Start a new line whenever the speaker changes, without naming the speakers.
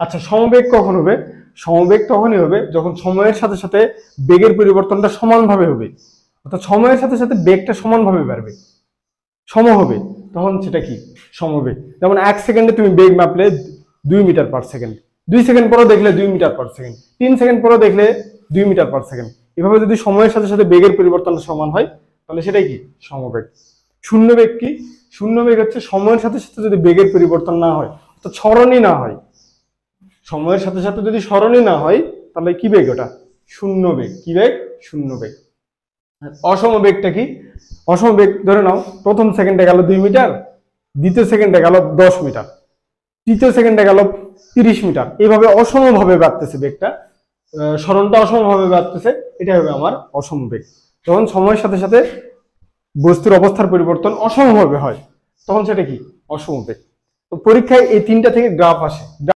আচ্ছা, সমবেগ কখন হবে? সমবেগ তখনই হবে যখন সময়ের সাথে সাথে বেগের পরিবর্তনটা সমানভাবে হবে, অর্থাৎ সময়ের সাথে সাথে বেগটা সমানভাবে বাড়বে, সম হবে, তখন সেটা কি সমবেগ। যেমন 1 সেকেন্ডে তুমি বেগ মাপলে 2 মিটার/সেকেন্ড, 2 সেকেন্ড পরও দেখলে 2 মিটার/সেকেন্ড, 3 সেকেন্ড পরও দেখলে 2 মিটার/সেকেন্ড। এভাবে যদি সময়ের সাথে সাথে বেগের পরিবর্তনটা সমান হয় তাহলে সেটাই কি সমবেগ। শূন্যবেগ কি? শূন্যবেগ হচ্ছে সময়ের সাথে সাথে যদি বেগের পরিবর্তন না হয়, অর্থাৎ সরণই না হয়, সময়ের সাথে সাথে যদি সরণই না হয় তাহলে কি বেগ? ওটা শূন্যবেগ। কি বেগ? শূন্যবেগ। অসমবেগটা কি? অসমবেগ ধরে নাও প্রথম সেকেন্ডে গেল 2 মিটার, দ্বিতীয় সেকেন্ডে গেল 10 মিটার, তৃতীয় সেকেন্ডে গেল 30 মিটার, এইভাবে অসমভাবে বাড়তেছে বেগটা, সরণটা অসমভাবে বাড়তেছে, এটা হবে আমার অসমবেগ। যখন সময়ের সাথে সাথে বস্তুর অবস্থার পরিবর্তন অসমভাবে হয় তখন সেটা কি অসমবেগ। তো পরীক্ষায় এই 3টা থেকে গ্রাফ আসে।